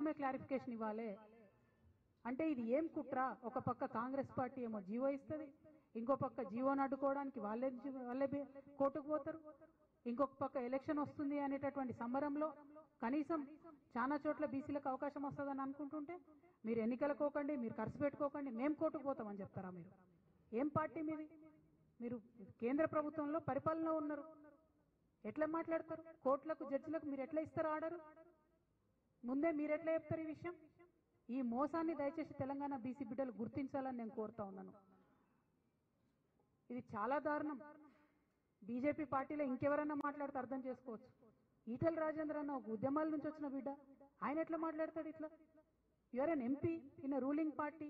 తక్షణమే క్లారిఫికేషన్ ఇవ్వాలి. అంటే ఇది ఏం కుట్ర? ఒక పక్క కాంగ్రెస్ పార్టీ ఏమో జీవో ఇస్తుంది, ఇంకో పక్క జీవోను అడ్డుకోవడానికి వాళ్ళే కోర్టుకు పోతారు, ఇంకొక పక్క ఎలక్షన్ వస్తుంది అనేటటువంటి సంబరంలో కనీసం చాలా చోట్ల బీసీలకు అవకాశం వస్తుందని అనుకుంటుంటే మీరు ఎన్నికలకు పోకండి, మీరు ఖర్చు పెట్టుకోకండి, మేము కోర్టుకు పోతామని చెప్తారా? మీరు ఏం పార్టీ మీది? మీరు కేంద్ర ప్రభుత్వంలో పరిపాలన ఉన్నారు, ఎట్లా మాట్లాడతారు? కోర్టులకు జడ్జిలకు మీరు ఎట్లా ఇస్తారు ఆర్డరు? ముందే మీరు ఎట్లా చెప్తారు ఈ విషయం? ఈ మోసాన్ని దయచేసి తెలంగాణ బీసీ బిడ్డలు గుర్తించాలని నేను కోరుతా ఉన్నాను. ఇది చాలా దారుణం. బీజేపీ పార్టీలో ఇంకెవరన్నా మాట్లాడితే అర్థం చేసుకోవచ్చు. ఈటెల రాజేంద్ర అన్న ఒక ఉద్యమాల నుంచి వచ్చిన బిడ్డ, ఆయన ఎట్లా మాట్లాడతాడు ఇట్లా? You are an MP in a ruling party.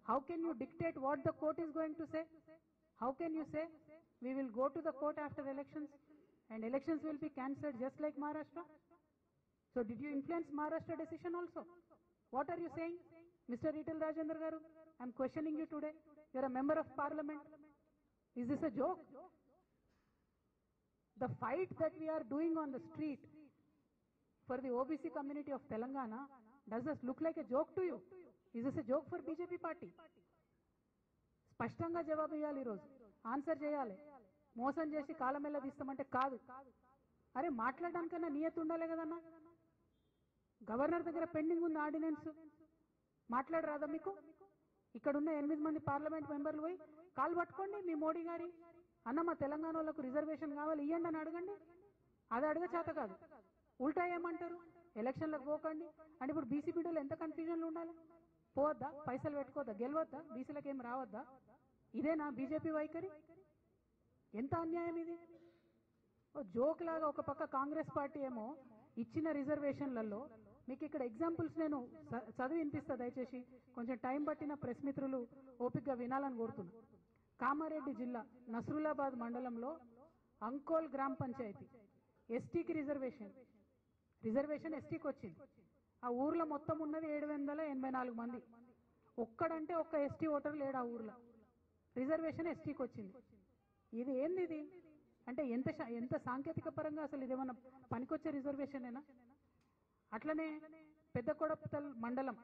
How can you dictate what the court is going to say? How can you say we will go to the court after elections and elections will be cancelled just like Maharashtra? So did you influence Maharashtra decision also? What are you saying, Mr. Etal Rajendra Garu? I am questioning you today. You are a member of parliament. Is this a joke? The fight that we are doing on the street for the OBC community of Telangana, does this look like a joke to you? Is this a joke for BJP party? స్పష్టంగా జవాబు ఇవ్వాలి, ఈరోజు answer చేయాలి. మోసం చేసి కాలమెల్ల తీస్తామంటే కాదు. అరే మాట్లాడడానికన్నా నియతి ఉండాలి కదన్నా. గవర్నర్ దగ్గర పెండింగ్ ఉంది ఆర్డినెన్స్, మాట్లాడరాదా మీకు? ఇక్కడ ఉన్న 8 మంది పార్లమెంట్ మెంబర్లు పోయి కాలు పట్టుకోండి మీ మోడీ గారి, అన్న మా తెలంగాణ వాళ్ళకు రిజర్వేషన్ కావాలి ఇవ్వండి అని అడగండి. అది అడగ చేత కాదు, ఉల్టా ఏమంటారు? ఎలక్షన్లకు పోకండి అంటే ఇప్పుడు బీసీ బిడ్డలు ఎంత కన్ఫ్యూజన్లో ఉండాలి? పోవద్దా? పైసలు పెట్టుకోవద్దా? గెలవద్దా? బీసీలకు ఏం రావద్దా? ఇదేనా బీజేపీ వైఖరి? ఎంత అన్యాయం ఇది! జోక్ లాగా ఒక పక్క కాంగ్రెస్ పార్టీ ఏమో ఇచ్చిన రిజర్వేషన్లలో మీకు ఇక్కడ ఎగ్జాంపుల్స్ నేను చదివి వినిపిస్తా, దయచేసి కొంచెం టైం పట్టిన ప్రెస్ మిత్రులు ఓపికగా వినాలని కోరుతున్నా. కామారెడ్డి జిల్లా నస్రులాబాద్ మండలంలో అంకోల్ గ్రామ పంచాయతీ ఎస్టీకి రిజర్వేషన్ ఎస్టీకి వచ్చింది. ఆ ఊర్లో మొత్తం ఉన్నది 784 మంది. ఒక్కడంటే ఒక్క ఎస్టీ ఓటర్ లేడు ఆ ఊర్లో. రిజర్వేషన్ ఎస్టీకి వచ్చింది. ఇది ఏంది ఇది? అంటే ఎంత సాంకేతిక పరంగా అసలు ఇదేమన్నా పనికొచ్చే రిజర్వేషనేనా? అట్లనే పెద్ద కొడపతల్ మండలం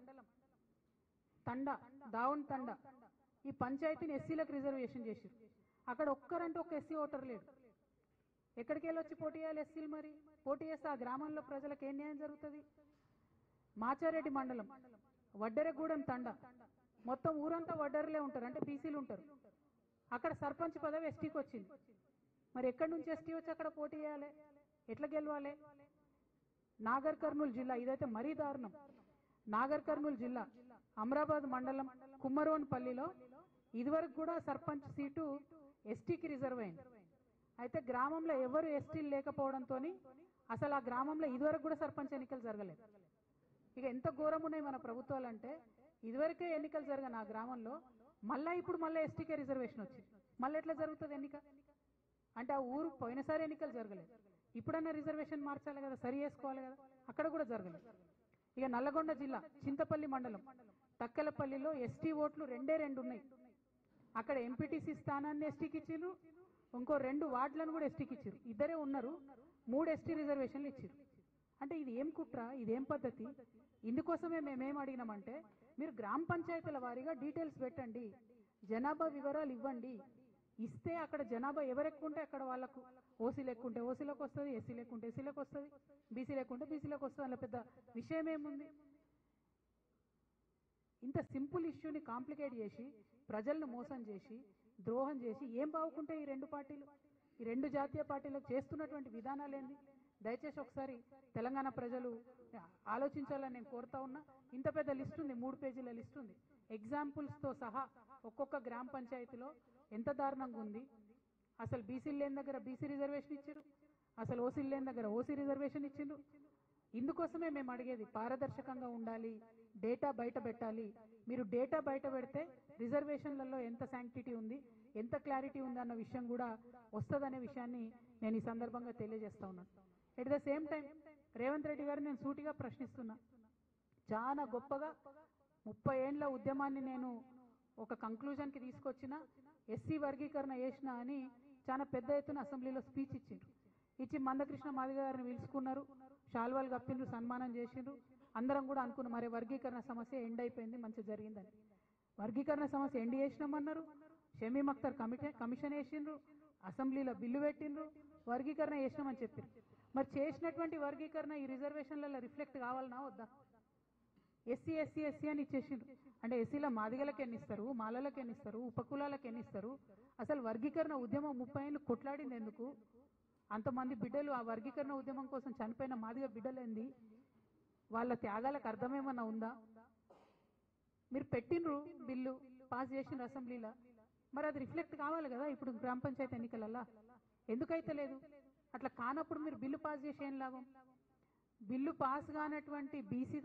దావన్ తండ ఈ పంచాయతీని ఎస్సీలకు రిజర్వేషన్ చేశారు. అక్కడ ఒక్కరంటే ఒక్క ఎస్సీ ఓటర్ లేడు. ఎక్కడికి వెళ్ళొచ్చి పోటీ చేయాలి ఎస్సీలు? మరి పోటీ చేస్తే ఆ గ్రామంలో ప్రజలకు ఏం న్యాయం జరుగుతుంది? మాచారెడ్డి మండలం వడ్డెరగూడెం తండ, మొత్తం ఊరంతా వడ్డెరలే ఉంటారు, అంటే బీసీలు ఉంటారు. అక్కడ సర్పంచ్ పదవి ఎస్టీకి వచ్చింది. మరి ఎక్కడి నుంచి ఎస్టీ వచ్చి అక్కడ పోటీ చేయాలి? ఎట్లా గెలవాలి? నాగర్ కర్నూలు జిల్లా, ఇదైతే మరీ దారుణం. నాగర్ కర్నూలు జిల్లా అమరాబాద్ మండలం కుమ్మరోన్పల్లిలో ఇదివరకు కూడా సర్పంచ్ సీటు ఎస్టీకి రిజర్వ్ అయింది. అయితే గ్రామంలో ఎవరు ఎస్టీలు లేకపోవడంతో అసలు ఆ గ్రామంలో ఇదివరకు కూడా సర్పంచ్ ఎన్నికలు జరగలేదు. ఇక ఎంత ఘోరం ఉన్నాయి మన ప్రభుత్వాలు అంటే, ఇదివరకే ఎన్నికలు జరగని ఆ గ్రామంలో మళ్ళీ ఇప్పుడు మళ్ళీ ఎస్టీకే రిజర్వేషన్ వచ్చింది. మళ్ళీ ఎట్లా జరుగుతుంది ఎన్నిక? అంటే ఆ ఊరు పోయినసారి ఎన్నికలు జరగలేదు, ఇప్పుడన్నా రిజర్వేషన్ మార్చాలి కదా, సరి చేసుకోవాలి కదా, అక్కడ కూడా జరగలేదు. ఇక నల్లగొండ జిల్లా చింతపల్లి మండలం తక్కెలపల్లిలో ఎస్టీ ఓట్లు 2 ఉన్నాయి. అక్కడ ఎంపీటీసీ స్థానాన్ని ఎస్టీకి ఇచ్చారు, ఇంకో 2 వార్డులను కూడా ఎస్టీకి ఇచ్చారు. ఇద్దరే ఉన్నారు, 3 ఎస్టీ రిజర్వేషన్లు ఇచ్చారు. అంటే ఇది ఏం కుట్ర? ఇదేం పద్ధతి? ఇందుకోసమే మేమేం అడిగినామంటే, మీరు గ్రామ పంచాయతీల వారీగా డీటెయిల్స్ పెట్టండి, జనాభా వివరాలు ఇవ్వండి. ఇస్తే అక్కడ జనాభా ఎవరు ఎక్కువ ఉంటే అక్కడ వాళ్ళకు, ఓసీ లెక్కుంటే ఓసీలకు వస్తుంది, ఎస్సీ లెక్కుంటే ఎస్సీలకు వస్తుంది, బీసీ లెక్కుంటే బీసీలకు వస్తుంది. అలా పెద్ద విషయం ఏముంది? ఇంత సింపుల్ ఇష్యూని కాంప్లికేట్ చేసి ప్రజలను మోసం చేసి ద్రోహం చేసి ఏం బాగుంటే ఈ 2 పార్టీలు, ఈ 2 జాతీయ పార్టీలకు చేస్తున్నటువంటి విధానాలు ఏంది? దయచేసి ఒకసారి తెలంగాణ ప్రజలు ఆలోచించాలని నేను కోరుతా ఉన్నా. ఇంత పెద్ద లిస్ట్ ఉంది, 3 పేజీల లిస్ట్ ఉంది, ఎగ్జాంపుల్స్తో సహా ఒక్కొక్క గ్రామ పంచాయతీలో ఎంత దారుణంగా ఉంది. అసలు బీసీలు లేని దగ్గర బీసీ రిజర్వేషన్ ఇచ్చారు, అసలు ఓసీలు లేని దగ్గర ఓసీ రిజర్వేషన్ ఇచ్చిండ్రు. ఇందుకోసమే మేము అడిగేది, పారదర్శకంగా ఉండాలి, డేటా బయట పెట్టాలి. మీరు డేటా బయట పెడితే రిజర్వేషన్లలో ఎంత శాంక్టిటీ ఉంది, ఎంత క్లారిటీ ఉంది అన్న విషయం కూడా వస్తుందనే విషయాన్ని నేను ఈ సందర్భంగా తెలియజేస్తా ఉన్నాను. At the same time Revanth Reddy గారు నేను సూటిగా ప్రశ్నిస్తున్నా, చాలా గొప్పగా 30 ఏండ్ల ఉద్యమాన్ని నేను ఒక కంక్లూజన్కి తీసుకొచ్చిన, ఎస్సీ వర్గీకరణ చేసిన అని చాలా పెద్ద ఎత్తున అసెంబ్లీలో స్పీచ్ ఇచ్చిండ్రు. ఇచ్చి మందకృష్ణ మాదిగ గారిని పిలుచుకున్నారు, శాల్వాలు కప్పిండ్రు, సన్మానం చేసిండ్రు. అందరం కూడా అనుకున్నాం మరి వర్గీకరణ సమస్య ఎండ్ అయిపోయింది, మంచి జరిగిందని. వర్గీకరణ సమస్య ఎండ్ చేసినామన్నారు, షమీమ్ అఖ్తర్ కమిషన్ వేసిండ్రు, అసెంబ్లీలో బిల్లు పెట్టిండ్రు, వర్గీకరణ చేసినామని చెప్పారు. మరి చేసినటువంటి వర్గీకరణ ఈ రిజర్వేషన్లలో రిఫ్లెక్ట్ కావాలన్నా వద్దా? ఎస్సీ ఎస్సీ ఎస్సీ అని ఇచ్చేసిండ్రు. అంటే ఎస్సీల మాదిగలకు ఎన్ని ఇస్తారు, మాలలకు ఎన్ని ఇస్తారు, ఉపకులాలకు ఎన్ని ఇస్తారు? అసలు వర్గీకరణ ఉద్యమం 30 ఏళ్ళు కొట్లాడింది ఎందుకు? అంతమంది బిడ్డలు ఆ వర్గీకరణ ఉద్యమం కోసం చనిపోయిన మాదిగ బిడ్డలేంది? వాళ్ళ త్యాగాలకు అర్థమేమన్నా ఉందా? మీరు పెట్టినరు బిల్లు, పాస్ చేసిన అసెంబ్లీలో, మరి అది రిఫ్లెక్ట్ కావాలి కదా ఇప్పుడు గ్రామ పంచాయతీ ఎన్నికలల్లా. ఎందుకైతే లేదు? అట్లా కానప్పుడు మీరు బిల్లు పాస్ చేసి ఏం లాభం? బిల్లు పాస్ కానటువంటి బీసీ